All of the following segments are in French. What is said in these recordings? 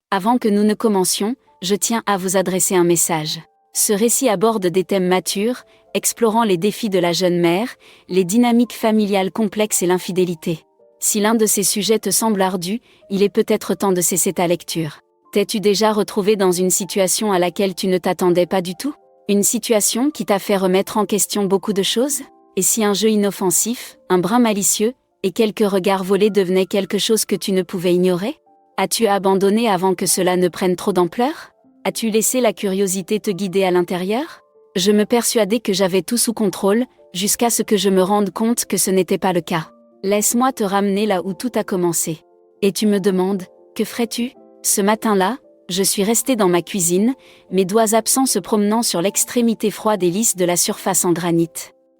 Avant que nous ne commencions, je tiens à vous adresser un message. Ce récit aborde des thèmes matures, explorant les défis de la jeune mère, les dynamiques familiales complexes et l'infidélité. Si l'un de ces sujets te semble ardu, il est peut-être temps de cesser ta lecture. T'es-tu déjà retrouvé dans une situation à laquelle tu ne t'attendais pas du tout? Une situation qui t'a fait remettre en question beaucoup de choses? Et si un jeu inoffensif, un brin malicieux, et quelques regards volés devenaient quelque chose que tu ne pouvais ignorer? As-tu abandonné avant que cela ne prenne trop d'ampleur? As-tu laissé la curiosité te guider à l'intérieur? Je me persuadais que j'avais tout sous contrôle, jusqu'à ce que je me rende compte que ce n'était pas le cas. Laisse-moi te ramener là où tout a commencé. Et tu me demandes, que ferais-tu? Ce matin-là, je suis restée dans ma cuisine, mes doigts absents se promenant sur l'extrémité froide et lisse de la surface en granit.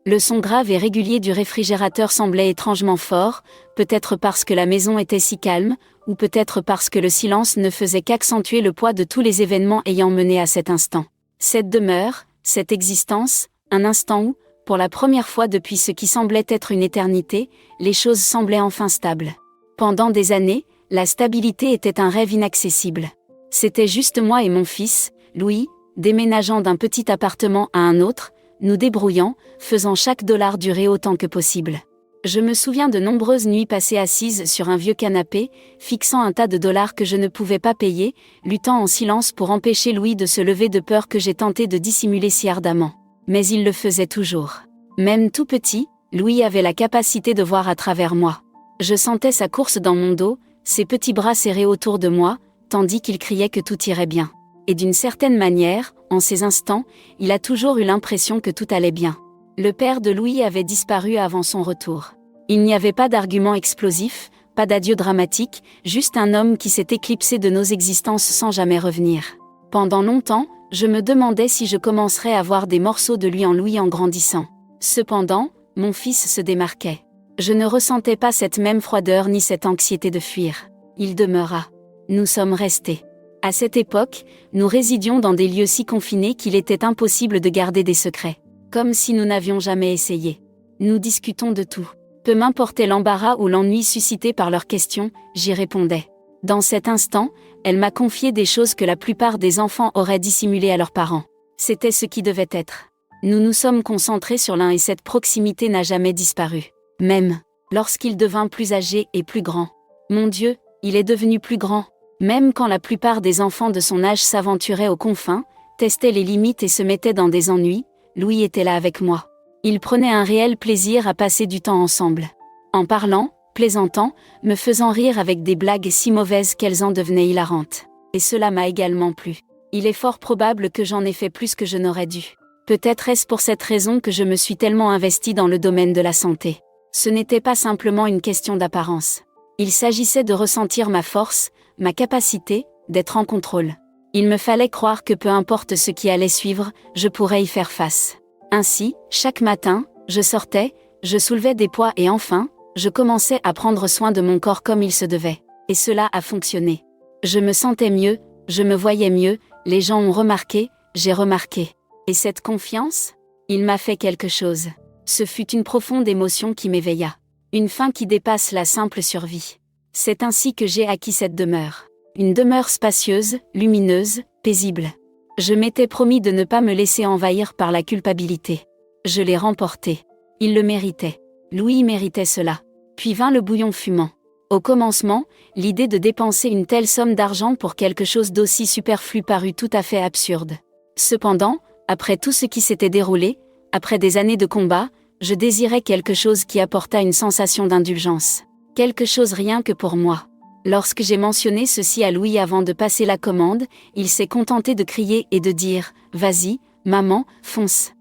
Le son grave et régulier du réfrigérateur semblait étrangement fort, peut-être parce que la maison était si calme, ou peut-être parce que le silence ne faisait qu'accentuer le poids de tous les événements ayant mené à cet instant. Cette demeure, cette existence, un instant où, pour la première fois depuis ce qui semblait être une éternité, les choses semblaient enfin stables. Pendant des années, la stabilité était un rêve inaccessible. C'était juste moi et mon fils, Louis, déménageant d'un petit appartement à un autre, nous débrouillant, faisant chaque dollar durer autant que possible. Je me souviens de nombreuses nuits passées assises sur un vieux canapé, fixant un tas de dollars que je ne pouvais pas payer, luttant en silence pour empêcher Louis de se lever de peur que j'ai tenté de dissimuler si ardemment. Mais il le faisait toujours. Même tout petit, Louis avait la capacité de voir à travers moi. Je sentais sa course dans mon dos, ses petits bras serrés autour de moi, tandis qu'il criait que tout irait bien. Et d'une certaine manière, en ces instants, il a toujours eu l'impression que tout allait bien. Le père de Louis avait disparu avant son retour. Il n'y avait pas d'argument explosif, pas d'adieu dramatique, juste un homme qui s'est éclipsé de nos existences sans jamais revenir. Pendant longtemps, je me demandais si je commencerais à voir des morceaux de lui en Louis en grandissant. Cependant, mon fils se démarquait. Je ne ressentais pas cette même froideur ni cette anxiété de fuir. Il demeura. Nous sommes restés. À cette époque, nous résidions dans des lieux si confinés qu'il était impossible de garder des secrets. Comme si nous n'avions jamais essayé. Nous discutons de tout. Peu m'importait l'embarras ou l'ennui suscité par leurs questions, j'y répondais. Dans cet instant, elle m'a confié des choses que la plupart des enfants auraient dissimulées à leurs parents. C'était ce qui devait être. Nous nous sommes concentrés sur l'un et cette proximité n'a jamais disparu. Même lorsqu'il devint plus âgé et plus grand. Mon Dieu, il est devenu plus grand. Même quand la plupart des enfants de son âge s'aventuraient aux confins, testaient les limites et se mettaient dans des ennuis, Louis était là avec moi. Il prenait un réel plaisir à passer du temps ensemble. En parlant, plaisantant, me faisant rire avec des blagues si mauvaises qu'elles en devenaient hilarantes. Et cela m'a également plu. Il est fort probable que j'en ai fait plus que je n'aurais dû. Peut-être est-ce pour cette raison que je me suis tellement investie dans le domaine de la santé. Ce n'était pas simplement une question d'apparence. Il s'agissait de ressentir ma force, ma capacité, d'être en contrôle. Il me fallait croire que peu importe ce qui allait suivre, je pourrais y faire face. Ainsi, chaque matin, je sortais, je soulevais des poids et enfin, je commençais à prendre soin de mon corps comme il se devait. Et cela a fonctionné. Je me sentais mieux, je me voyais mieux, les gens ont remarqué, j'ai remarqué. Et cette confiance? Il m'a fait quelque chose. Ce fut une profonde émotion qui m'éveilla. Une faim qui dépasse la simple survie. C'est ainsi que j'ai acquis cette demeure. Une demeure spacieuse, lumineuse, paisible. Je m'étais promis de ne pas me laisser envahir par la culpabilité. Je l'ai remporté. Il le méritait. Louis méritait cela. Puis vint le bouillon fumant. Au commencement, l'idée de dépenser une telle somme d'argent pour quelque chose d'aussi superflu parut tout à fait absurde. Cependant, après tout ce qui s'était déroulé, après des années de combat, je désirais quelque chose qui apportât une sensation d'indulgence. Quelque chose rien que pour moi. Lorsque j'ai mentionné ceci à Louis avant de passer la commande, il s'est contenté de crier et de dire « Vas-y, maman, fonce.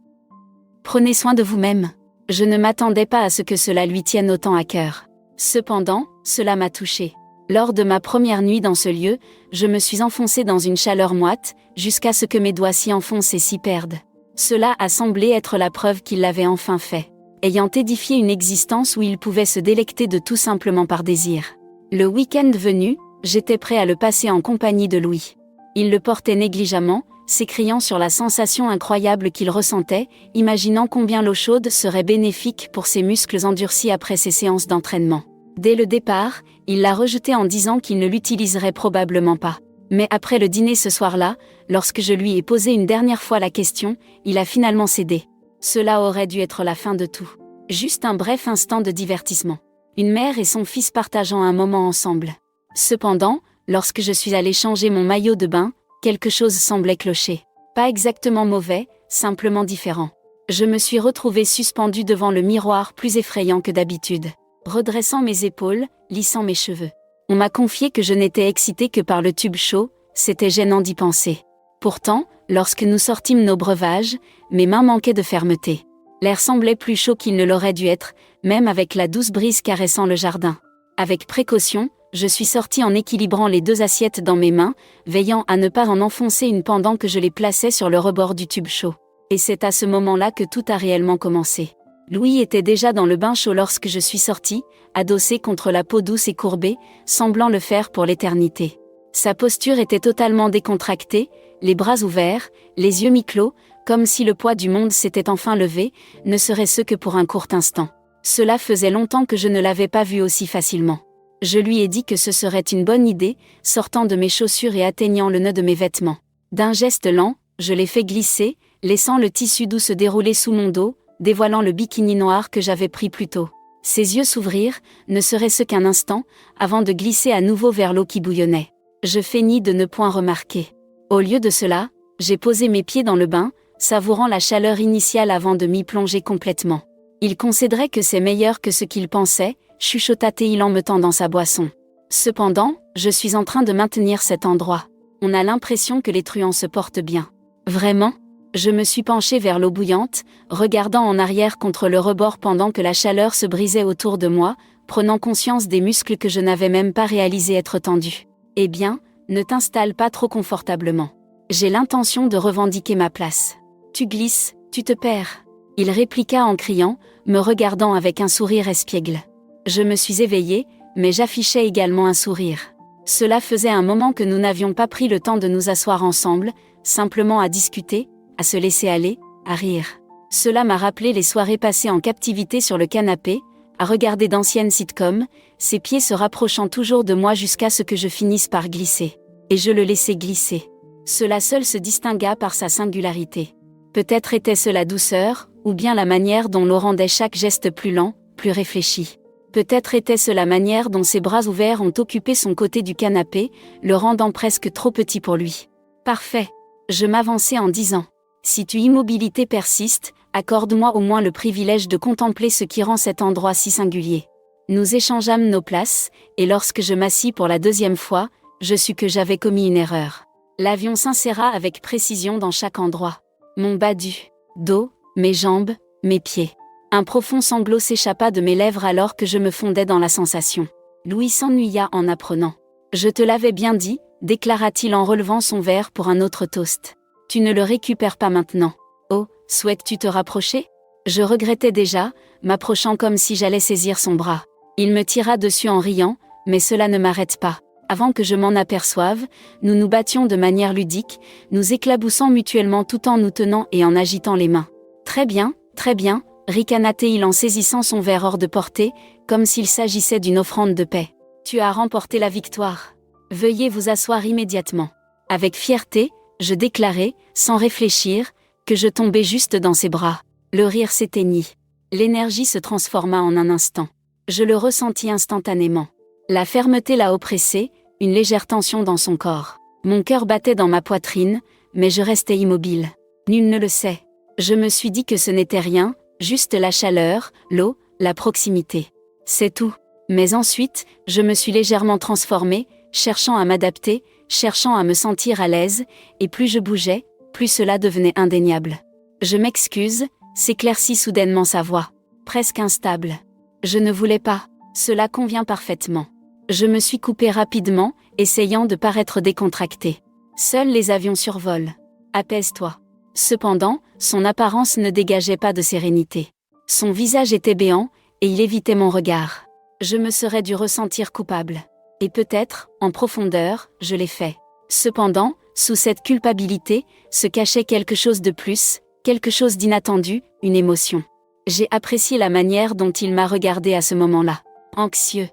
Prenez soin de vous-même ». Je ne m'attendais pas à ce que cela lui tienne autant à cœur. Cependant, cela m'a touchée. Lors de ma première nuit dans ce lieu, je me suis enfoncée dans une chaleur moite, jusqu'à ce que mes doigts s'y enfoncent et s'y perdent. Cela a semblé être la preuve qu'il l'avait enfin fait. Ayant édifié une existence où il pouvait se délecter de tout simplement par désir. Le week-end venu, j'étais prêt à le passer en compagnie de Louis. Il le portait négligemment, s'écriant sur la sensation incroyable qu'il ressentait, imaginant combien l'eau chaude serait bénéfique pour ses muscles endurcis après ses séances d'entraînement. Dès le départ, il l'a rejeté en disant qu'il ne l'utiliserait probablement pas. Mais après le dîner ce soir-là, lorsque je lui ai posé une dernière fois la question, il a finalement cédé. Cela aurait dû être la fin de tout. Juste un bref instant de divertissement. Une mère et son fils partageant un moment ensemble. Cependant, lorsque je suis allée changer mon maillot de bain, quelque chose semblait clocher. Pas exactement mauvais, simplement différent. Je me suis retrouvée suspendue devant le miroir plus effrayant que d'habitude. Redressant mes épaules, lissant mes cheveux. On m'a confié que je n'étais excitée que par le tube chaud, c'était gênant d'y penser. Pourtant, lorsque nous sortîmes nos breuvages, mes mains manquaient de fermeté. L'air semblait plus chaud qu'il ne l'aurait dû être, même avec la douce brise caressant le jardin. Avec précaution, je suis sortie en équilibrant les 2 assiettes dans mes mains, veillant à ne pas en enfoncer une pendant que je les plaçais sur le rebord du tube chaud. Et c'est à ce moment-là que tout a réellement commencé. Louis était déjà dans le bain chaud lorsque je suis sortie, adossé contre la peau douce et courbée, semblant le faire pour l'éternité. Sa posture était totalement décontractée, les bras ouverts, les yeux mi-clos, comme si le poids du monde s'était enfin levé, ne serait-ce que pour un court instant. Cela faisait longtemps que je ne l'avais pas vu aussi facilement. Je lui ai dit que ce serait une bonne idée, sortant de mes chaussures et atteignant le nœud de mes vêtements. D'un geste lent, je l'ai fait glisser, laissant le tissu doux se dérouler sous mon dos, dévoilant le bikini noir que j'avais pris plus tôt. Ses yeux s'ouvrirent, ne serait-ce qu'un instant, avant de glisser à nouveau vers l'eau qui bouillonnait. Je feignis de ne point remarquer. Au lieu de cela, j'ai posé mes pieds dans le bain, savourant la chaleur initiale avant de m'y plonger complètement. Il concéderait que c'est meilleur que ce qu'il pensait, chuchota-t-il en me tendant sa boisson. Cependant, je suis en train de maintenir cet endroit. On a l'impression que les truands se portent bien. Vraiment ? Je me suis penchée vers l'eau bouillante, regardant en arrière contre le rebord pendant que la chaleur se brisait autour de moi, prenant conscience des muscles que je n'avais même pas réalisé être tendus. Eh bien, ne t'installe pas trop confortablement. J'ai l'intention de revendiquer ma place. Tu glisses, tu te perds. Il répliqua en criant, me regardant avec un sourire espiègle. Je me suis éveillée, mais j'affichais également un sourire. Cela faisait un moment que nous n'avions pas pris le temps de nous asseoir ensemble, simplement à discuter, à se laisser aller, à rire. Cela m'a rappelé les soirées passées en captivité sur le canapé, à regarder d'anciennes sitcoms, ses pieds se rapprochant toujours de moi jusqu'à ce que je finisse par glisser. Et je le laissais glisser. Cela seul se distingua par sa singularité. Peut-être était-ce la douceur, ou bien la manière dont l'eau rendait chaque geste plus lent, plus réfléchi. Peut-être était-ce la manière dont ses bras ouverts ont occupé son côté du canapé, le rendant presque trop petit pour lui. Parfait. Je m'avançai en disant. Si tu immobilité persiste, accorde-moi au moins le privilège de contempler ce qui rend cet endroit si singulier. Nous échangeâmes nos places, et lorsque je m'assis pour la 2e fois, je sus que j'avais commis une erreur. L'avion s'inséra avec précision dans chaque endroit. Mon bas du dos, mes jambes, mes pieds. Un profond sanglot s'échappa de mes lèvres alors que je me fondais dans la sensation. Louis s'ennuya en apprenant. Je te l'avais bien dit, déclara-t-il en relevant son verre pour un autre toast. Tu ne le récupères pas maintenant. Oh, souhaites-tu te rapprocher ? Je regrettais déjà, m'approchant comme si j'allais saisir son bras. Il me tira dessus en riant, mais cela ne m'arrête pas. Avant que je m'en aperçoive, nous nous battions de manière ludique, nous éclaboussant mutuellement tout en nous tenant et en agitant les mains. Très bien, ricana-t-il en saisissant son verre hors de portée, comme s'il s'agissait d'une offrande de paix. Tu as remporté la victoire. Veuillez vous asseoir immédiatement. Avec fierté, je déclarai, sans réfléchir, que je tombais juste dans ses bras. Le rire s'éteignit. L'énergie se transforma en un instant. Je le ressentis instantanément. La fermeté l'a oppressé, une légère tension dans son corps. Mon cœur battait dans ma poitrine, mais je restais immobile. Nul ne le sait. Je me suis dit que ce n'était rien, juste la chaleur, l'eau, la proximité. C'est tout. Mais ensuite, je me suis légèrement transformée, cherchant à m'adapter, cherchant à me sentir à l'aise, et plus je bougeais, plus cela devenait indéniable. Je m'excuse, s'éclaircit soudainement sa voix. Presque instable. Je ne voulais pas. Cela convient parfaitement. Je me suis coupée rapidement, essayant de paraître décontractée. Seuls les avions survolent. Apaise-toi. Cependant, son apparence ne dégageait pas de sérénité. Son visage était béant, et il évitait mon regard. Je me serais dû ressentir coupable. Et peut-être, en profondeur, je l'ai fait. Cependant, sous cette culpabilité, se cachait quelque chose de plus, quelque chose d'inattendu, une émotion. J'ai apprécié la manière dont il m'a regardé à ce moment-là. Anxieux.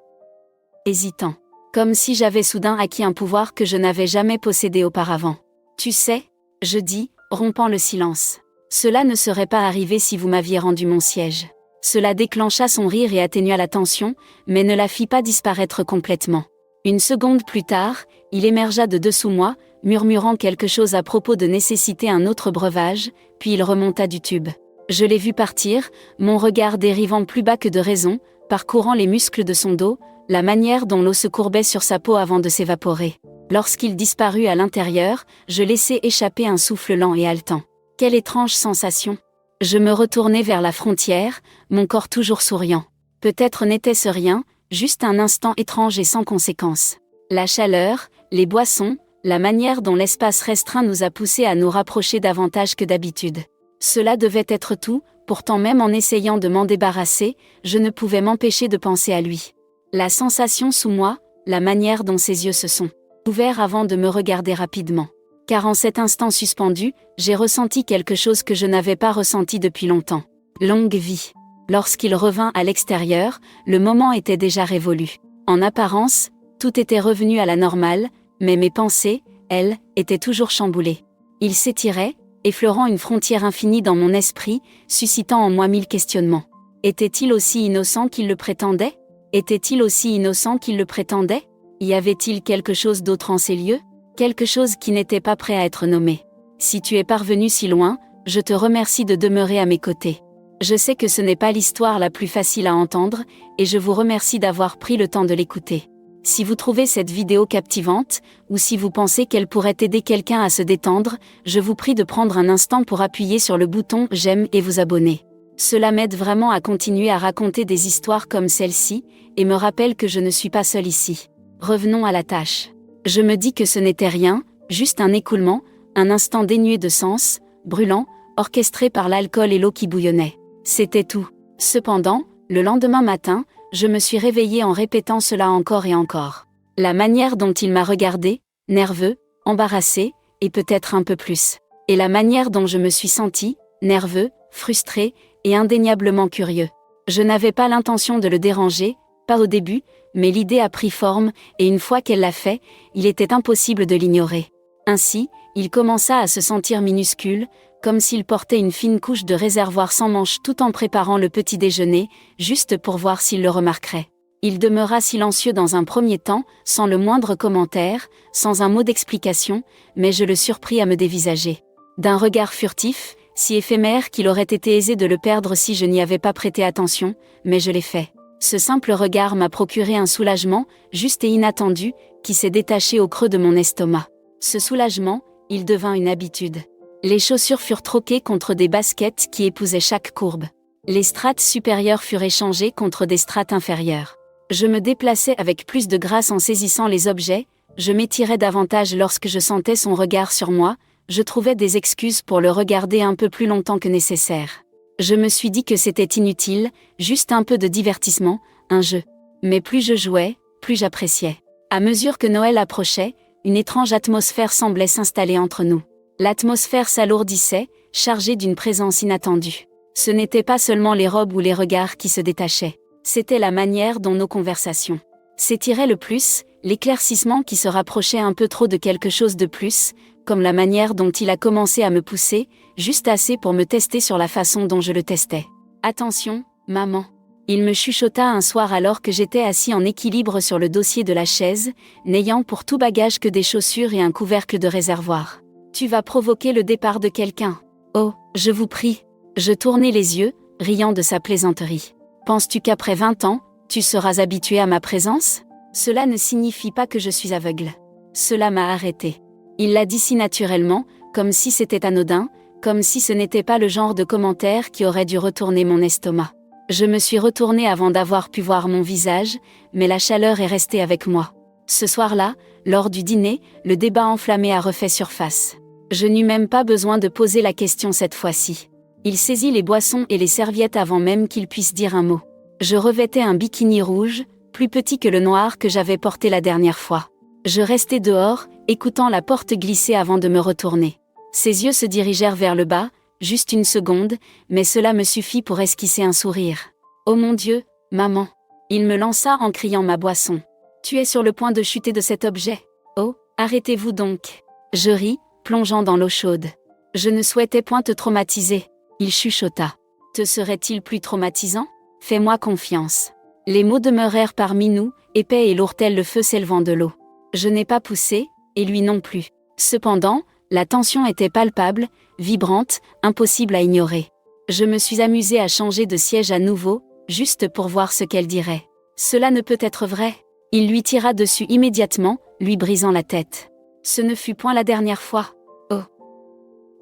Hésitant. Comme si j'avais soudain acquis un pouvoir que je n'avais jamais possédé auparavant. Tu sais, je dis, rompant le silence. Cela ne serait pas arrivé si vous m'aviez rendu mon siège. Cela déclencha son rire et atténua la tension, mais ne la fit pas disparaître complètement. Une seconde plus tard, il émergea de dessous moi, murmurant quelque chose à propos de nécessiter un autre breuvage, puis il remonta du tube. Je l'ai vu partir, mon regard dérivant plus bas que de raison, parcourant les muscles de son dos, la manière dont l'eau se courbait sur sa peau avant de s'évaporer. Lorsqu'il disparut à l'intérieur, je laissai échapper un souffle lent et haletant. Quelle étrange sensation! Je me retournai vers la frontière, mon corps toujours souriant. Peut-être n'était-ce rien, juste un instant étrange et sans conséquence. La chaleur, les boissons, la manière dont l'espace restreint nous a poussés à nous rapprocher davantage que d'habitude. Cela devait être tout, pourtant même en essayant de m'en débarrasser, je ne pouvais m'empêcher de penser à lui. La sensation sous moi, la manière dont ses yeux se sont ouverts avant de me regarder rapidement. Car en cet instant suspendu, j'ai ressenti quelque chose que je n'avais pas ressenti depuis longtemps. Longue vie. Lorsqu'il revint à l'extérieur, le moment était déjà révolu. En apparence, tout était revenu à la normale, mais mes pensées, elles, étaient toujours chamboulées. Il s'étirait, effleurant une frontière infinie dans mon esprit, suscitant en moi 1000 questionnements. Était-il aussi innocent qu'il le prétendait? Était-il aussi innocent qu'il le prétendait? Y avait-il quelque chose d'autre en ces lieux? Quelque chose qui n'était pas prêt à être nommé. Si tu es parvenu si loin, je te remercie de demeurer à mes côtés. Je sais que ce n'est pas l'histoire la plus facile à entendre, et je vous remercie d'avoir pris le temps de l'écouter. Si vous trouvez cette vidéo captivante, ou si vous pensez qu'elle pourrait aider quelqu'un à se détendre, je vous prie de prendre un instant pour appuyer sur le bouton « J'aime » et vous abonner. Cela m'aide vraiment à continuer à raconter des histoires comme celle-ci, et me rappelle que je ne suis pas seule ici. Revenons à la tâche. Je me dis que ce n'était rien, juste un écoulement, un instant dénué de sens, brûlant, orchestré par l'alcool et l'eau qui bouillonnait. C'était tout. Cependant, le lendemain matin, je me suis réveillée en répétant cela encore et encore. La manière dont il m'a regardé, nerveux, embarrassé, et peut-être un peu plus. Et la manière dont je me suis sentie, nerveux, frustré, et indéniablement curieux. Je n'avais pas l'intention de le déranger, pas au début, mais l'idée a pris forme, et une fois qu'elle l'a fait, il était impossible de l'ignorer. Ainsi, il commença à se sentir minuscule, comme s'il portait une fine couche de réservoir sans manche tout en préparant le petit déjeuner, juste pour voir s'il le remarquerait. Il demeura silencieux dans un premier temps, sans le moindre commentaire, sans un mot d'explication, mais je le surpris à me dévisager. D'un regard furtif, si éphémère qu'il aurait été aisé de le perdre si je n'y avais pas prêté attention, mais je l'ai fait. Ce simple regard m'a procuré un soulagement, juste et inattendu, qui s'est détaché au creux de mon estomac. Ce soulagement, il devint une habitude. Les chaussures furent troquées contre des baskets qui épousaient chaque courbe. Les strates supérieures furent échangées contre des strates inférieures. Je me déplaçais avec plus de grâce en saisissant les objets, je m'étirais davantage lorsque je sentais son regard sur moi, je trouvais des excuses pour le regarder un peu plus longtemps que nécessaire. Je me suis dit que c'était inutile, juste un peu de divertissement, un jeu. Mais plus je jouais, plus j'appréciais. À mesure que Noël approchait, une étrange atmosphère semblait s'installer entre nous. L'atmosphère s'alourdissait, chargée d'une présence inattendue. Ce n'était pas seulement les robes ou les regards qui se détachaient. C'était la manière dont nos conversations s'étiraient le plus, l'éclaircissement qui se rapprochait un peu trop de quelque chose de plus, comme la manière dont il a commencé à me pousser, juste assez pour me tester sur la façon dont je le testais. « Attention, maman !» Il me chuchota un soir alors que j'étais assis en équilibre sur le dossier de la chaise, n'ayant pour tout bagage que des chaussures et un couvercle de réservoir. « Tu vas provoquer le départ de quelqu'un. Oh, je vous prie !» Je tournai les yeux, riant de sa plaisanterie. « Penses-tu qu'après 20 ans, tu seras habitué à ma présence? Cela ne signifie pas que je suis aveugle. » Cela m'a arrêté. Il l'a dit si naturellement, comme si c'était anodin, comme si ce n'était pas le genre de commentaire qui aurait dû retourner mon estomac. Je me suis retournée avant d'avoir pu voir mon visage, mais la chaleur est restée avec moi. Ce soir-là, lors du dîner, le débat enflammé a refait surface. Je n'eus même pas besoin de poser la question cette fois-ci. Il saisit les boissons et les serviettes avant même qu'il puisse dire un mot. Je revêtais un bikini rouge, plus petit que le noir que j'avais porté la dernière fois. Je restai dehors, écoutant la porte glisser avant de me retourner. Ses yeux se dirigèrent vers le bas, juste une seconde, mais cela me suffit pour esquisser un sourire. « Oh mon Dieu, maman !» Il me lança en criant ma boisson. Tu es sur le point de chuter de cet objet. Oh, arrêtez-vous donc. Je ris, plongeant dans l'eau chaude. Je ne souhaitais point te traumatiser. Il chuchota. Te serait-il plus traumatisant? Fais-moi confiance. Les mots demeurèrent parmi nous, épais et lourds tel le feu s'élevant de l'eau. Je n'ai pas poussé, et lui non plus. Cependant, la tension était palpable, vibrante, impossible à ignorer. Je me suis amusée à changer de siège à nouveau, juste pour voir ce qu'elle dirait. Cela ne peut être vrai. Il lui tira dessus immédiatement, lui brisant la tête. Ce ne fut point la dernière fois. Oh.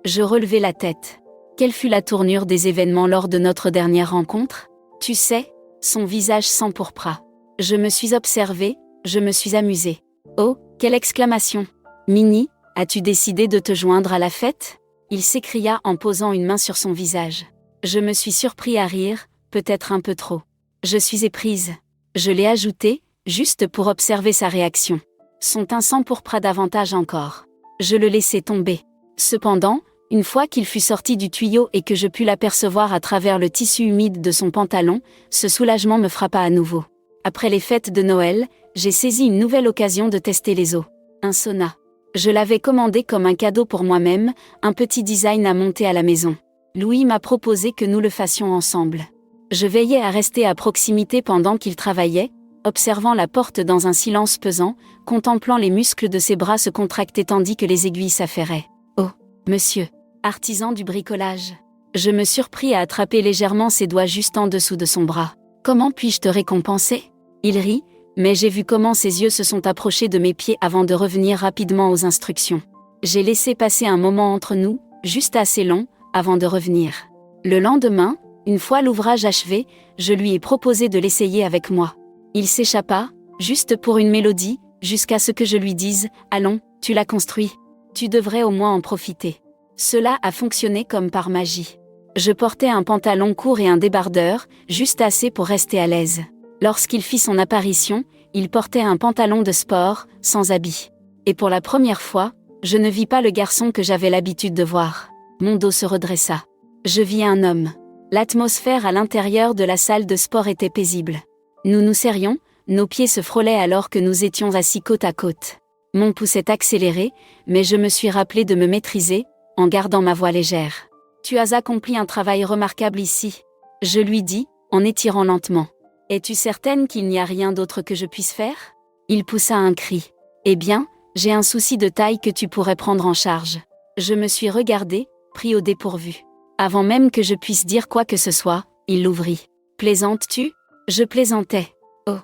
Je relevai la tête. Quelle fut la tournure des événements lors de notre dernière rencontre? Tu sais, son visage s'empourpra. Je me suis observée, je me suis amusée. Oh, quelle exclamation! Minnie, as-tu décidé de te joindre à la fête? Il s'écria en posant une main sur son visage. Je me suis surpris à rire, peut-être un peu trop. Je suis éprise. Je l'ai ajouté, juste pour observer sa réaction. Son teint s'empourpra davantage encore. Je le laissai tomber. Cependant, une fois qu'il fut sorti du tuyau et que je pus l'apercevoir à travers le tissu humide de son pantalon, ce soulagement me frappa à nouveau. Après les fêtes de Noël, j'ai saisi une nouvelle occasion de tester les os. Un sauna. Je l'avais commandé comme un cadeau pour moi-même, un petit design à monter à la maison. Louis m'a proposé que nous le fassions ensemble. Je veillais à rester à proximité pendant qu'il travaillait, observant la porte dans un silence pesant, contemplant les muscles de ses bras se contracter tandis que les aiguilles s'affairaient. Oh, monsieur, artisan du bricolage. Je me surpris à attraper légèrement ses doigts juste en dessous de son bras. Comment puis-je te récompenser? Il rit, mais j'ai vu comment ses yeux se sont approchés de mes pieds avant de revenir rapidement aux instructions. J'ai laissé passer un moment entre nous, juste assez long, avant de revenir. Le lendemain, une fois l'ouvrage achevé, je lui ai proposé de l'essayer avec moi. Il s'échappa, juste pour une mélodie, jusqu'à ce que je lui dise « Allons, tu l'as construit. Tu devrais au moins en profiter. » Cela a fonctionné comme par magie. Je portais un pantalon court et un débardeur, juste assez pour rester à l'aise. Lorsqu'il fit son apparition, il portait un pantalon de sport, sans habit. Et pour la première fois, je ne vis pas le garçon que j'avais l'habitude de voir. Mon dos se redressa. Je vis un homme. L'atmosphère à l'intérieur de la salle de sport était paisible. Nous nous serrions, nos pieds se frôlaient alors que nous étions assis côte à côte. Mon pouls s'est accéléré, mais je me suis rappelé de me maîtriser, en gardant ma voix légère. « Tu as accompli un travail remarquable ici. » Je lui dis, en étirant lentement. « Es-tu certaine qu'il n'y a rien d'autre que je puisse faire ?» Il poussa un cri. « Eh bien, j'ai un souci de taille que tu pourrais prendre en charge. » Je me suis regardée, pris au dépourvu. Avant même que je puisse dire quoi que ce soit, il l'ouvrit. « Plaisantes-tu » Je plaisantais. Oh.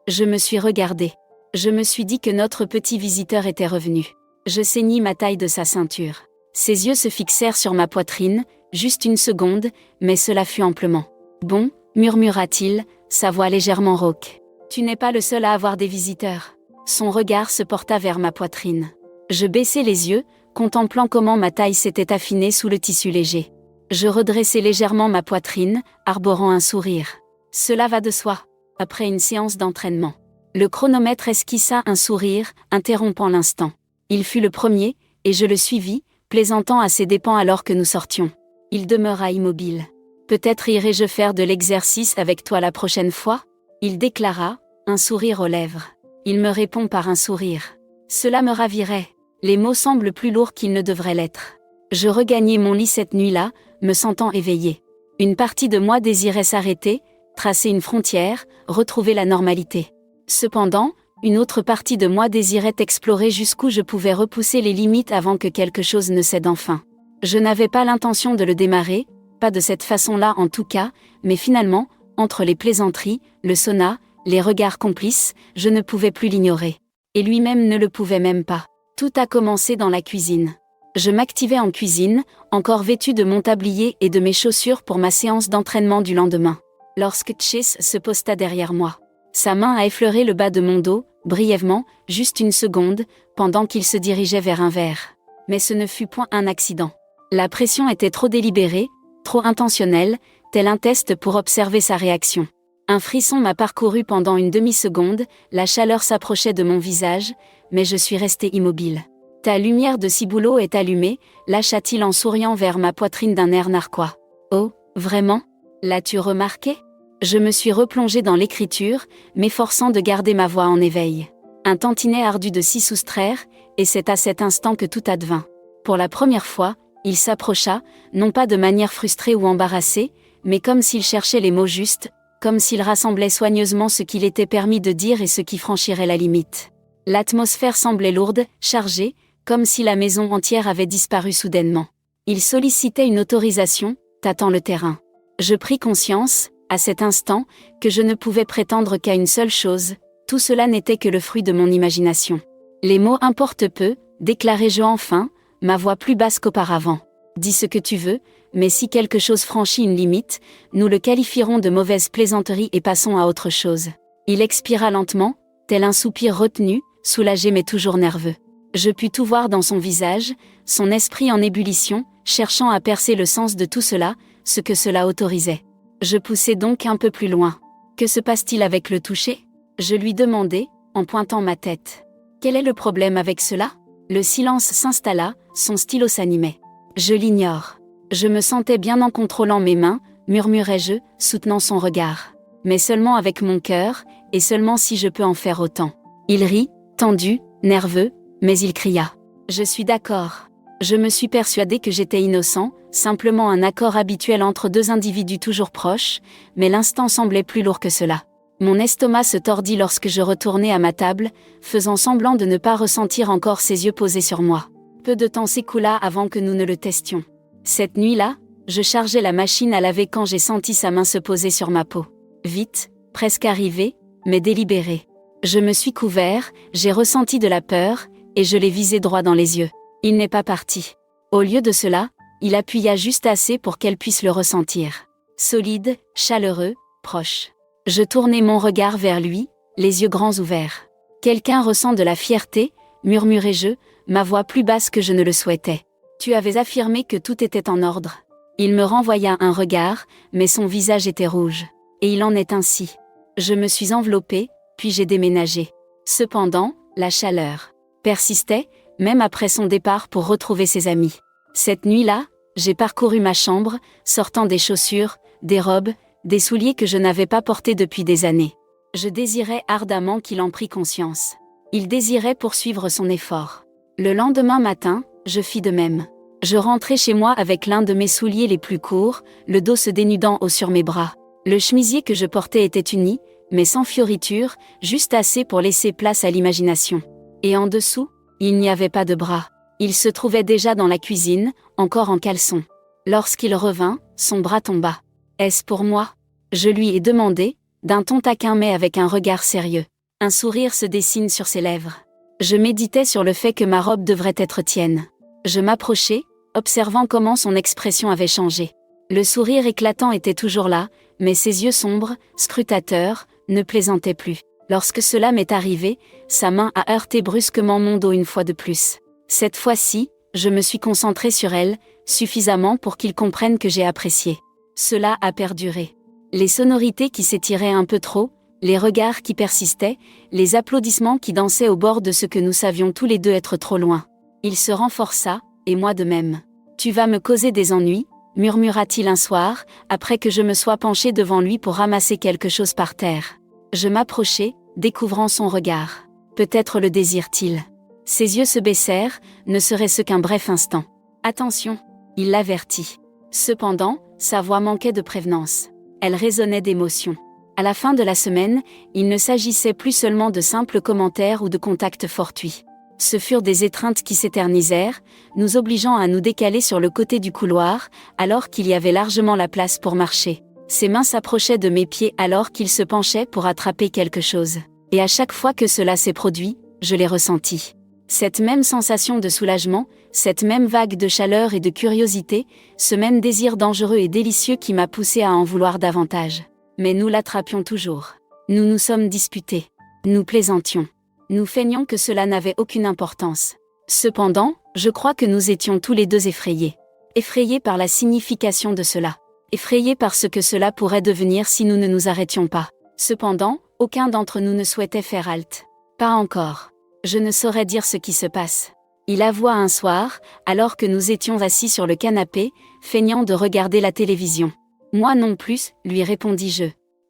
Je me suis regardée. Je me suis dit que notre petit visiteur était revenu. Je ceignis ma taille de sa ceinture. Ses yeux se fixèrent sur ma poitrine, juste une seconde, mais cela fut amplement. « Bon, » murmura-t-il, sa voix légèrement rauque. « Tu n'es pas le seul à avoir des visiteurs. » Son regard se porta vers ma poitrine. Je baissai les yeux, contemplant comment ma taille s'était affinée sous le tissu léger. Je redressai légèrement ma poitrine, arborant un sourire. Cela va de soi. Après une séance d'entraînement. Le chronomètre esquissa un sourire, interrompant l'instant. Il fut le premier, et je le suivis, plaisantant à ses dépens alors que nous sortions. Il demeura immobile. « Peut-être irai-je faire de l'exercice avec toi la prochaine fois ?» Il déclara, un sourire aux lèvres. Il me répond par un sourire. Cela me ravirait. Les mots semblent plus lourds qu'ils ne devraient l'être. Je regagnai mon lit cette nuit-là, me sentant éveillée. Une partie de moi désirait s'arrêter, tracer une frontière, retrouver la normalité. Cependant, une autre partie de moi désirait explorer jusqu'où je pouvais repousser les limites avant que quelque chose ne cède enfin. Je n'avais pas l'intention de le démarrer, pas de cette façon-là en tout cas, mais finalement, entre les plaisanteries, le sauna, les regards complices, je ne pouvais plus l'ignorer. Et lui-même ne le pouvait même pas. Tout a commencé dans la cuisine. Je m'activais en cuisine, encore vêtue de mon tablier et de mes chaussures pour ma séance d'entraînement du lendemain. Lorsque Chase se posta derrière moi. Sa main a effleuré le bas de mon dos, brièvement, juste une seconde, pendant qu'il se dirigeait vers un verre. Mais ce ne fut point un accident. La pression était trop délibérée, trop intentionnelle, tel un test pour observer sa réaction. Un frisson m'a parcouru pendant une demi-seconde, la chaleur s'approchait de mon visage, mais je suis restée immobile. « Ta lumière de ciboulot est allumée », lâcha-t-il en souriant vers ma poitrine d'un air narquois. « Oh, vraiment ? L'as-tu remarqué ?» Je me suis replongée dans l'écriture, m'efforçant de garder ma voix en éveil. Un tantinet ardu de s'y soustraire, et c'est à cet instant que tout advint. Pour la première fois, il s'approcha, non pas de manière frustrée ou embarrassée, mais comme s'il cherchait les mots justes, comme s'il rassemblait soigneusement ce qu'il était permis de dire et ce qui franchirait la limite. L'atmosphère semblait lourde, chargée, comme si la maison entière avait disparu soudainement. Il sollicitait une autorisation, tâtant le terrain. Je pris conscience, à cet instant, que je ne pouvais prétendre qu'à une seule chose, tout cela n'était que le fruit de mon imagination. Les mots importent peu, déclarai-je enfin, ma voix plus basse qu'auparavant. Dis ce que tu veux, mais si quelque chose franchit une limite, nous le qualifierons de mauvaise plaisanterie et passons à autre chose. Il expira lentement, tel un soupir retenu, soulagé mais toujours nerveux. Je pus tout voir dans son visage, son esprit en ébullition, cherchant à percer le sens de tout cela, ce que cela autorisait. Je poussai donc un peu plus loin. Que se passe-t-il avec le toucher ? Je lui demandai, en pointant ma tête. Quel est le problème avec cela ? Le silence s'installa, son stylo s'animait. Je l'ignore. Je me sentais bien en contrôlant mes mains, murmurai-je, soutenant son regard. Mais seulement avec mon cœur, et seulement si je peux en faire autant. Il rit, tendu, nerveux, mais il cria. Je suis d'accord. Je me suis persuadé que j'étais innocent, simplement un accord habituel entre deux individus toujours proches, mais l'instant semblait plus lourd que cela. Mon estomac se tordit lorsque je retournai à ma table, faisant semblant de ne pas ressentir encore ses yeux posés sur moi. Peu de temps s'écoula avant que nous ne le testions. Cette nuit-là, je chargeais la machine à laver quand j'ai senti sa main se poser sur ma peau. Vite, presque arrivé, mais délibéré. Je me suis couvert, j'ai ressenti de la peur, et je l'ai visé droit dans les yeux. Il n'est pas parti. Au lieu de cela, il appuya juste assez pour qu'elle puisse le ressentir. Solide, chaleureux, proche. Je tournai mon regard vers lui, les yeux grands ouverts. Quelqu'un ressent de la fierté, murmurai-je, ma voix plus basse que je ne le souhaitais. Tu avais affirmé que tout était en ordre. Il me renvoya un regard, mais son visage était rouge. Et il en est ainsi. Je me suis enveloppée, puis j'ai déménagé. Cependant, la chaleur persistait, même après son départ pour retrouver ses amis. Cette nuit-là, j'ai parcouru ma chambre, sortant des chaussures, des robes, des souliers que je n'avais pas portés depuis des années. Je désirais ardemment qu'il en prît conscience. Il désirait poursuivre son effort. Le lendemain matin, je fis de même. Je rentrai chez moi avec l'un de mes souliers les plus courts, le dos se dénudant haut sur mes bras. Le chemisier que je portais était uni, mais sans fioriture, juste assez pour laisser place à l'imagination. Et en dessous, il n'y avait pas de bras. Il se trouvait déjà dans la cuisine, encore en caleçon. Lorsqu'il revint, son bras tomba. « Est-ce pour moi ?» Je lui ai demandé, d'un ton taquin mais avec un regard sérieux. Un sourire se dessine sur ses lèvres. Je méditais sur le fait que ma robe devrait être tienne. Je m'approchai, observant comment son expression avait changé. Le sourire éclatant était toujours là, mais ses yeux sombres, scrutateurs, ne plaisantaient plus. Lorsque cela m'est arrivé, sa main a heurté brusquement mon dos une fois de plus. Cette fois-ci, je me suis concentré sur elle, suffisamment pour qu'il comprenne que j'ai apprécié. Cela a perduré. Les sonorités qui s'étiraient un peu trop, les regards qui persistaient, les applaudissements qui dansaient au bord de ce que nous savions tous les deux être trop loin. Il se renforça, et moi de même. « Tu vas me causer des ennuis ?» murmura-t-il un soir, après que je me sois penché devant lui pour ramasser quelque chose par terre. Je m'approchai, découvrant son regard. Peut-être le désire-t-il. Ses yeux se baissèrent, ne serait-ce qu'un bref instant. « Attention !» il l'avertit. Cependant, sa voix manquait de prévenance. Elle résonnait d'émotion. À la fin de la semaine, il ne s'agissait plus seulement de simples commentaires ou de contacts fortuits. Ce furent des étreintes qui s'éternisèrent, nous obligeant à nous décaler sur le côté du couloir, alors qu'il y avait largement la place pour marcher. Ses mains s'approchaient de mes pieds alors qu'il se penchait pour attraper quelque chose. Et à chaque fois que cela s'est produit, je l'ai ressenti. Cette même sensation de soulagement, cette même vague de chaleur et de curiosité, ce même désir dangereux et délicieux qui m'a poussé à en vouloir davantage. Mais nous l'attrapions toujours. Nous nous sommes disputés. Nous plaisantions. Nous feignions que cela n'avait aucune importance. Cependant, je crois que nous étions tous les deux effrayés. Effrayés par la signification de cela. Effrayés par ce que cela pourrait devenir si nous ne nous arrêtions pas. Cependant, aucun d'entre nous ne souhaitait faire halte. Pas encore. Je ne saurais dire ce qui se passe. Il avoua un soir, alors que nous étions assis sur le canapé, feignant de regarder la télévision. Moi non plus, lui répondis-je.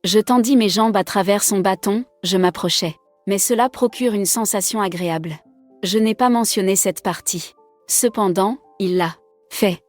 Je tendis mes jambes à travers son bâton, je m'approchai. Mais cela procure une sensation agréable. Je n'ai pas mentionné cette partie. Cependant, il l'a fait.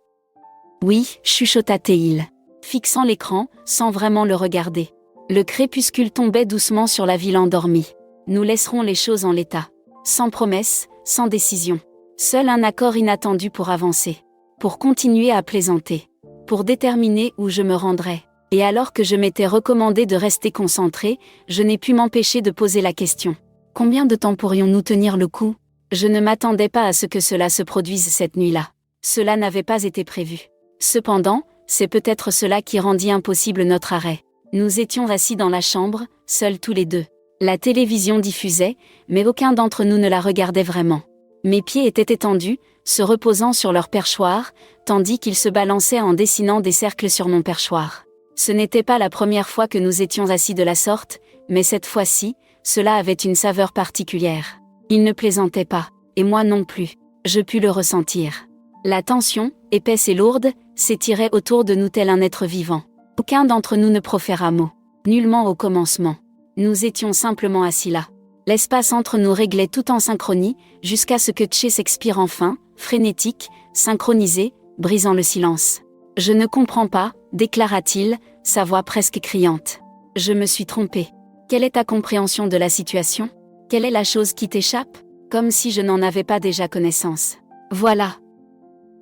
Oui, chuchota-t-il, fixant l'écran, sans vraiment le regarder. Le crépuscule tombait doucement sur la ville endormie. Nous laisserons les choses en l'état. Sans promesse, sans décision. Seul un accord inattendu pour avancer. Pour continuer à plaisanter. Pour déterminer où je me rendrais. Et alors que je m'étais recommandé de rester concentré, je n'ai pu m'empêcher de poser la question. Combien de temps pourrions-nous tenir le coup ? Je ne m'attendais pas à ce que cela se produise cette nuit-là. Cela n'avait pas été prévu. Cependant, c'est peut-être cela qui rendit impossible notre arrêt. Nous étions assis dans la chambre, seuls tous les deux. La télévision diffusait, mais aucun d'entre nous ne la regardait vraiment. Mes pieds étaient étendus, se reposant sur leur perchoir, tandis qu'ils se balançaient en dessinant des cercles sur mon perchoir. Ce n'était pas la première fois que nous étions assis de la sorte, mais cette fois-ci, cela avait une saveur particulière. Il ne plaisantait pas, et moi non plus. Je pus le ressentir. La tension, épaisse et lourde, s'étirait autour de nous tel un être vivant. Aucun d'entre nous ne proféra mot. Nullement au commencement. Nous étions simplement assis là. L'espace entre nous réglait tout en synchronie, jusqu'à ce que Tché s'expire enfin, frénétique, synchronisé, brisant le silence. « Je ne comprends pas », déclara-t-il, sa voix presque criante. « Je me suis trompé. Quelle est ta compréhension de la situation ? Quelle est la chose qui t'échappe ? Comme si je n'en avais pas déjà connaissance. Voilà. »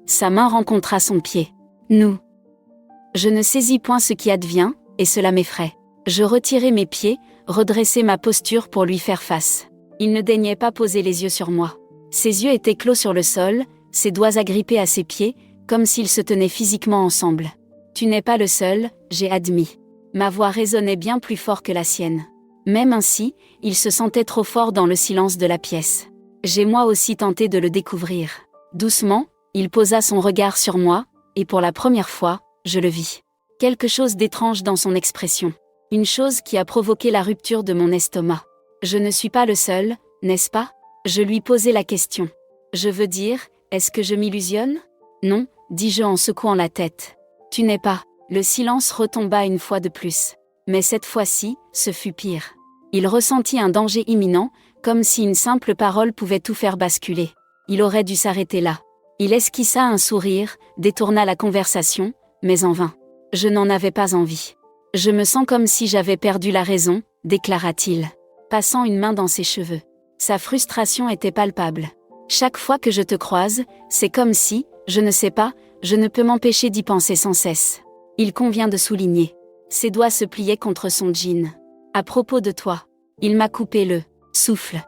Sa main rencontra son pied. « Nous. » Je ne saisis point ce qui advient, et cela m'effraie. Je retirai mes pieds, redressai ma posture pour lui faire face. Il ne daignait pas poser les yeux sur moi. Ses yeux étaient clos sur le sol, ses doigts agrippés à ses pieds, comme s'ils se tenaient physiquement ensemble. « Tu n'es pas le seul, j'ai admis. » Ma voix résonnait bien plus fort que la sienne. Même ainsi, il se sentait trop fort dans le silence de la pièce. J'ai moi aussi tenté de le découvrir. Doucement, il posa son regard sur moi, et pour la première fois, je le vis. Quelque chose d'étrange dans son expression. Une chose qui a provoqué la rupture de mon estomac. Je ne suis pas le seul, n'est-ce pas ? Je lui posai la question. Je veux dire, est-ce que je m'illusionne ? Non, dis-je en secouant la tête. Tu n'es pas. Le silence retomba une fois de plus. Mais cette fois-ci, ce fut pire. Il ressentit un danger imminent, comme si une simple parole pouvait tout faire basculer. Il aurait dû s'arrêter là. Il esquissa un sourire, détourna la conversation, mais en vain. Je n'en avais pas envie. Je me sens comme si j'avais perdu la raison, déclara-t-il, passant une main dans ses cheveux. Sa frustration était palpable. Chaque fois que je te croise, c'est comme si, je ne sais pas, je ne peux m'empêcher d'y penser sans cesse. Il convient de souligner. Ses doigts se pliaient contre son jean. À propos de toi, il m'a coupé le souffle.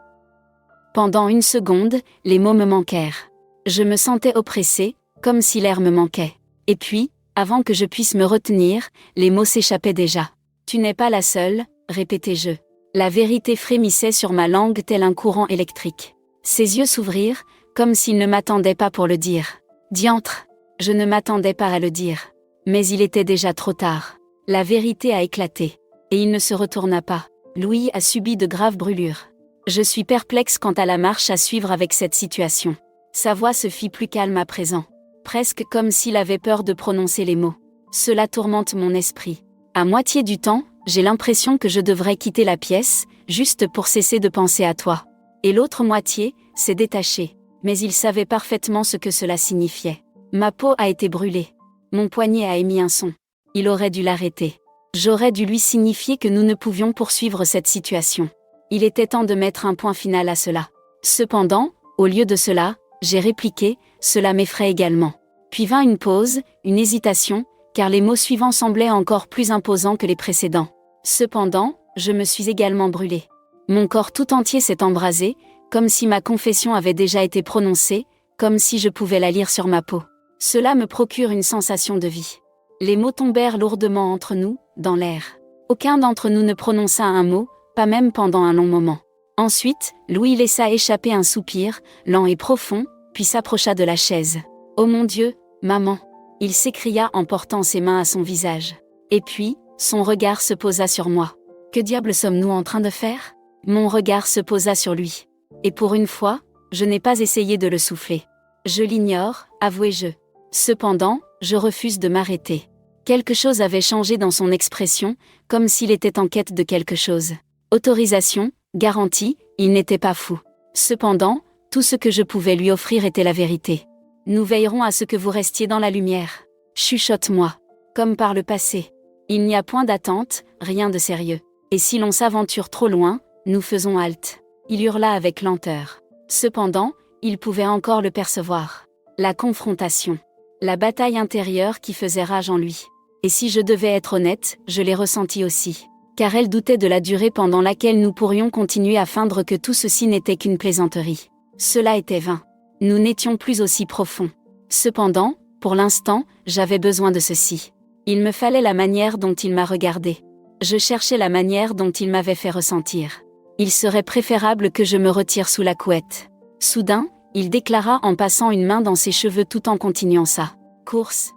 Pendant une seconde, les mots me manquèrent. Je me sentais oppressée, comme si l'air me manquait. Et puis, avant que je puisse me retenir, les mots s'échappaient déjà. Tu n'es pas la seule, répétai-je. La vérité frémissait sur ma langue tel un courant électrique. Ses yeux s'ouvrirent, comme s'il ne m'attendait pas pour le dire. Diantre, je ne m'attendais pas à le dire. Mais il était déjà trop tard. La vérité a éclaté. Et il ne se retourna pas. Louis a subi de graves brûlures. Je suis perplexe quant à la marche à suivre avec cette situation. Sa voix se fit plus calme à présent. Presque comme s'il avait peur de prononcer les mots. Cela tourmente mon esprit. À moitié du temps, j'ai l'impression que je devrais quitter la pièce, juste pour cesser de penser à toi. Et l'autre moitié, s'est détachée. Mais il savait parfaitement ce que cela signifiait. Ma peau a été brûlée. Mon poignet a émis un son. Il aurait dû l'arrêter. J'aurais dû lui signifier que nous ne pouvions poursuivre cette situation. Il était temps de mettre un point final à cela. Cependant, au lieu de cela, j'ai répliqué, cela m'effraie également. Puis vint une pause, une hésitation, car les mots suivants semblaient encore plus imposants que les précédents. Cependant, je me suis également brûlée. Mon corps tout entier s'est embrasé, comme si ma confession avait déjà été prononcée, comme si je pouvais la lire sur ma peau. Cela me procure une sensation de vie. Les mots tombèrent lourdement entre nous, dans l'air. Aucun d'entre nous ne prononça un mot, pas même pendant un long moment. Ensuite, Louis laissa échapper un soupir, lent et profond, puis s'approcha de la chaise. « Oh mon Dieu, maman !» il s'écria en portant ses mains à son visage. Et puis, son regard se posa sur moi. « Que diable sommes-nous en train de faire ?» Mon regard se posa sur lui. Et pour une fois, je n'ai pas essayé de le souffler. Je l'ignore, avouai-je. Cependant, je refuse de m'arrêter. Quelque chose avait changé dans son expression, comme s'il était en quête de quelque chose. Autorisation, garantie, il n'était pas fou. Cependant, tout ce que je pouvais lui offrir était la vérité. Nous veillerons à ce que vous restiez dans la lumière. Chuchote-moi. Comme par le passé. Il n'y a point d'attente, rien de sérieux. Et si l'on s'aventure trop loin, nous faisons halte. Il hurla avec lenteur. Cependant, il pouvait encore le percevoir. La confrontation. La bataille intérieure qui faisait rage en lui. Et si je devais être honnête, je l'ai ressenti aussi. Car elle doutait de la durée pendant laquelle nous pourrions continuer à feindre que tout ceci n'était qu'une plaisanterie. Cela était vain. Nous n'étions plus aussi profonds. Cependant, pour l'instant, j'avais besoin de ceci. Il me fallait la manière dont il m'a regardé. Je cherchais la manière dont il m'avait fait ressentir. Il serait préférable que je me retire sous la couette. Soudain, il déclara en passant une main dans ses cheveux tout en continuant sa course.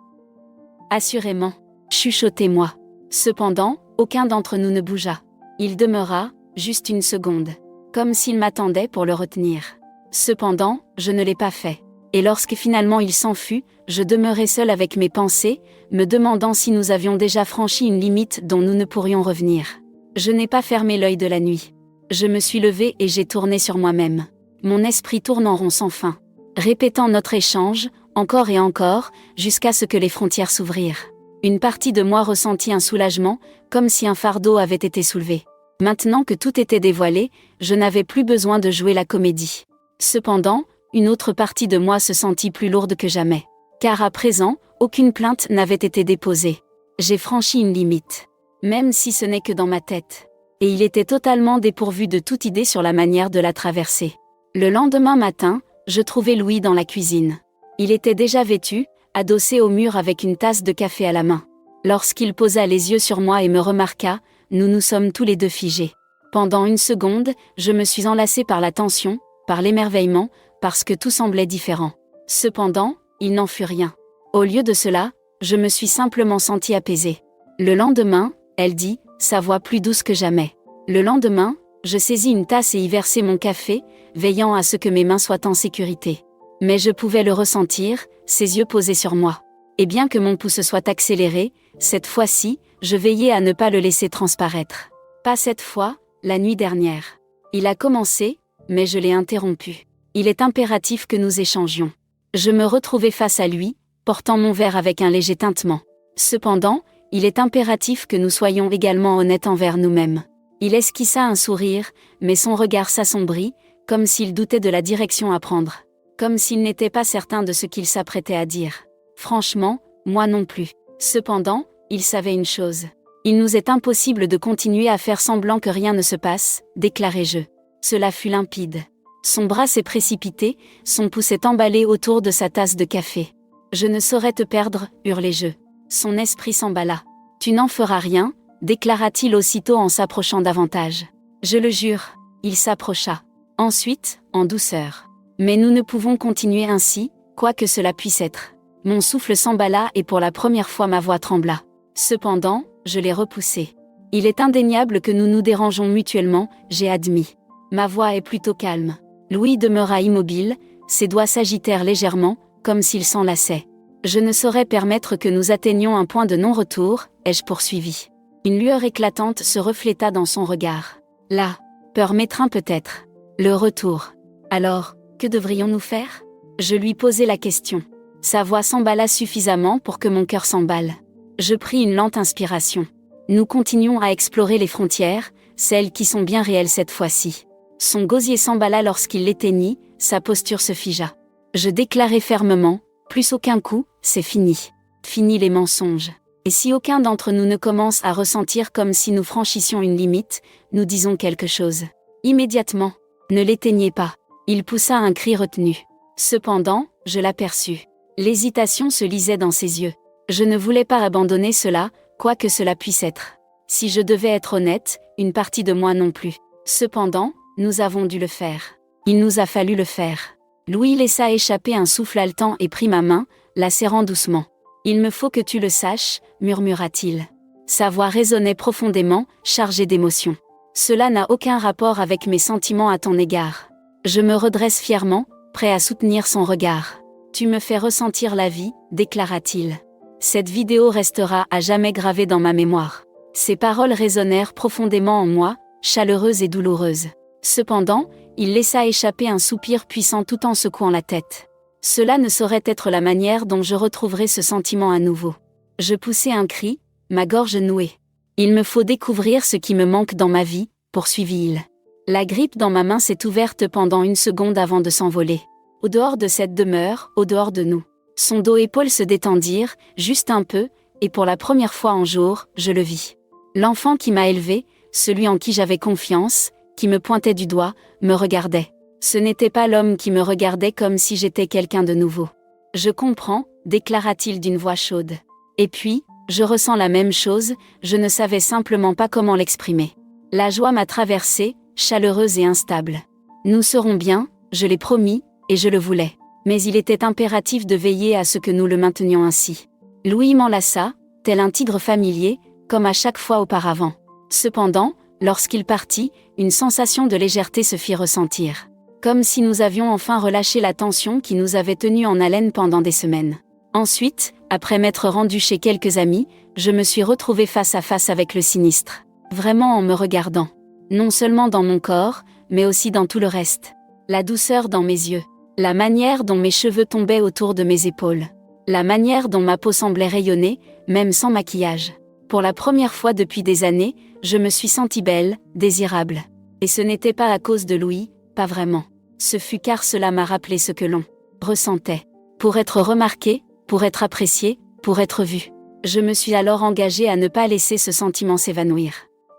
Assurément. Chuchotez-moi. Cependant, aucun d'entre nous ne bougea. Il demeura, juste une seconde. Comme s'il m'attendait pour le retenir. Cependant, je ne l'ai pas fait. Et lorsque finalement il s'en fut, je demeurai seul avec mes pensées, me demandant si nous avions déjà franchi une limite dont nous ne pourrions revenir. Je n'ai pas fermé l'œil de la nuit. Je me suis levé et j'ai tourné sur moi-même. Mon esprit tourne en rond sans fin. Répétant notre échange, encore et encore, jusqu'à ce que les frontières s'ouvrirent. Une partie de moi ressentit un soulagement, comme si un fardeau avait été soulevé. Maintenant que tout était dévoilé, je n'avais plus besoin de jouer la comédie. Cependant, une autre partie de moi se sentit plus lourde que jamais. Car à présent, aucune plainte n'avait été déposée. J'ai franchi une limite. Même si ce n'est que dans ma tête. Et il était totalement dépourvu de toute idée sur la manière de la traverser. Le lendemain matin, je trouvai Louis dans la cuisine. Il était déjà vêtu, adossé au mur avec une tasse de café à la main. Lorsqu'il posa les yeux sur moi et me remarqua, nous nous sommes tous les deux figés. Pendant une seconde, je me suis enlacée par la tension, par l'émerveillement, parce que tout semblait différent. Cependant, il n'en fut rien. Au lieu de cela, je me suis simplement sentie apaisée. Le lendemain, elle dit, sa voix plus douce que jamais. Le lendemain, je saisis une tasse et y versai mon café, veillant à ce que mes mains soient en sécurité. Mais je pouvais le ressentir, ses yeux posés sur moi. Et bien que mon pouls se soit accéléré, cette fois-ci, je veillais à ne pas le laisser transparaître. Pas cette fois, la nuit dernière. Il a commencé, mais je l'ai interrompu. Il est impératif que nous échangions. Je me retrouvai face à lui, portant mon verre avec un léger tintement. Cependant, il est impératif que nous soyons également honnêtes envers nous-mêmes. Il esquissa un sourire, mais son regard s'assombrit, comme s'il doutait de la direction à prendre. Comme s'il n'était pas certain de ce qu'il s'apprêtait à dire. Franchement, moi non plus. Cependant, il savait une chose. Il nous est impossible de continuer à faire semblant que rien ne se passe, déclarai-je. Cela fut limpide. Son bras s'est précipité, son pouce s'est emballé autour de sa tasse de café. Je ne saurais te perdre, hurlai-je. Son esprit s'emballa. Tu n'en feras rien, déclara-t-il aussitôt en s'approchant davantage. Je le jure. Il s'approcha. Ensuite, en douceur. Mais nous ne pouvons continuer ainsi, quoi que cela puisse être. Mon souffle s'emballa et pour la première fois ma voix trembla. Cependant, je l'ai repoussé. Il est indéniable que nous nous dérangeons mutuellement, j'ai admis. Ma voix est plutôt calme. Louis demeura immobile, ses doigts s'agitèrent légèrement, comme s'il s'enlaçait. Je ne saurais permettre que nous atteignions un point de non-retour, ai-je poursuivi. Une lueur éclatante se refléta dans son regard. La peur m'étreint peut-être. Le retour. Alors, que devrions-nous faire ? Je lui posai la question. Sa voix s'emballa suffisamment pour que mon cœur s'emballe. Je pris une lente inspiration. Nous continuons à explorer les frontières, celles qui sont bien réelles cette fois-ci. Son gosier s'emballa lorsqu'il l'éteignit, sa posture se figea. Je déclarai fermement, plus aucun coup, c'est fini. Fini les mensonges. Et si aucun d'entre nous ne commence à ressentir comme si nous franchissions une limite, nous disons quelque chose. Immédiatement. Ne l'éteignez pas. Il poussa un cri retenu. Cependant, je l'aperçus. L'hésitation se lisait dans ses yeux. Je ne voulais pas abandonner cela, quoi que cela puisse être. Si je devais être honnête, une partie de moi non plus. Cependant, nous avons dû le faire. Il nous a fallu le faire. Louis laissa échapper un souffle haletant et prit ma main, la serrant doucement. « Il me faut que tu le saches », murmura-t-il. Sa voix résonnait profondément, chargée d'émotion. « Cela n'a aucun rapport avec mes sentiments à ton égard. » Je me redresse fièrement, prêt à soutenir son regard. « Tu me fais ressentir la vie », déclara-t-il. Cette vidéo restera à jamais gravée dans ma mémoire. Ces paroles résonnèrent profondément en moi, chaleureuses et douloureuses. Cependant, il laissa échapper un soupir puissant tout en secouant la tête. Cela ne saurait être la manière dont je retrouverai ce sentiment à nouveau. Je poussai un cri, ma gorge nouée. Il me faut découvrir ce qui me manque dans ma vie, poursuivit-il. La grippe dans ma main s'est ouverte pendant une seconde avant de s'envoler. Au dehors de cette demeure, au dehors de nous. Son dos et épaules se détendirent, juste un peu, et pour la première fois en jours, je le vis. L'enfant qui m'a élevé, celui en qui j'avais confiance, qui me pointait du doigt, me regardait. Ce n'était pas l'homme qui me regardait comme si j'étais quelqu'un de nouveau. Je comprends, déclara-t-il d'une voix chaude. Et puis, je ressens la même chose, je ne savais simplement pas comment l'exprimer. La joie m'a traversée, chaleureuse et instable. Nous serons bien, je l'ai promis, et je le voulais. Mais il était impératif de veiller à ce que nous le maintenions ainsi. Louis m'enlaça, tel un tigre familier, comme à chaque fois auparavant. Cependant, lorsqu'il partit, une sensation de légèreté se fit ressentir. Comme si nous avions enfin relâché la tension qui nous avait tenus en haleine pendant des semaines. Ensuite, après m'être rendu chez quelques amis, je me suis retrouvé face à face avec le sinistre. Vraiment en me regardant. Non seulement dans mon corps, mais aussi dans tout le reste. La douceur dans mes yeux. La manière dont mes cheveux tombaient autour de mes épaules. La manière dont ma peau semblait rayonner, même sans maquillage. Pour la première fois depuis des années, je me suis sentie belle, désirable. Et ce n'était pas à cause de Louis, pas vraiment. Ce fut car cela m'a rappelé ce que l'on ressentait. Pour être remarqué, pour être apprécié, pour être vu. Je me suis alors engagée à ne pas laisser ce sentiment s'évanouir.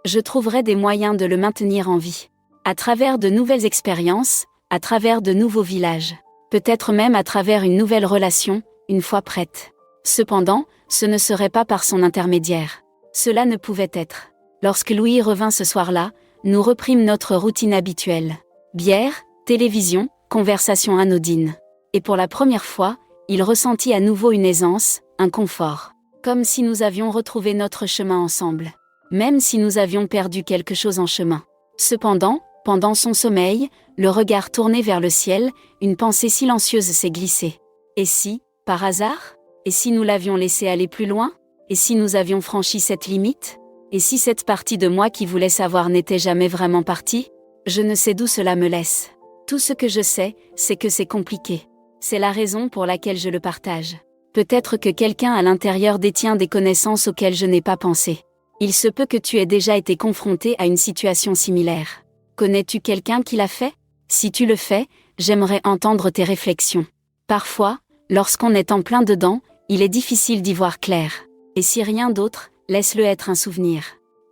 Je trouverai des moyens de le maintenir en vie. À travers de nouvelles expériences, à travers de nouveaux villages. Peut-être même à travers une nouvelle relation, une fois prête. Cependant, ce ne serait pas par son intermédiaire. Cela ne pouvait être. Lorsque Louis revint ce soir-là, nous reprîmes notre routine habituelle. Bière, télévision, conversation anodine. Et pour la première fois, il ressentit à nouveau une aisance, un confort. Comme si nous avions retrouvé notre chemin ensemble. Même si nous avions perdu quelque chose en chemin. Cependant, pendant son sommeil, le regard tourné vers le ciel, une pensée silencieuse s'est glissée. Et si, par hasard? Et si nous l'avions laissé aller plus loin? Et si nous avions franchi cette limite? Et si cette partie de moi qui voulait savoir n'était jamais vraiment partie? Je ne sais d'où cela me laisse. Tout ce que je sais, c'est que c'est compliqué. C'est la raison pour laquelle je le partage. Peut-être que quelqu'un à l'intérieur détient des connaissances auxquelles je n'ai pas pensé. Il se peut que tu aies déjà été confronté à une situation similaire. Connais-tu quelqu'un qui l'a fait? Si tu le fais, j'aimerais entendre tes réflexions. Parfois, lorsqu'on est en plein dedans, il est difficile d'y voir clair. Et si rien d'autre, laisse-le être un souvenir.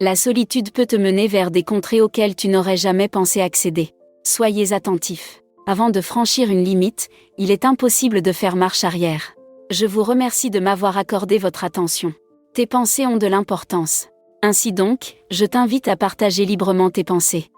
La solitude peut te mener vers des contrées auxquelles tu n'aurais jamais pensé accéder. Soyez attentifs. Avant de franchir une limite, il est impossible de faire marche arrière. Je vous remercie de m'avoir accordé votre attention. Tes pensées ont de l'importance. Ainsi donc, je t'invite à partager librement tes pensées.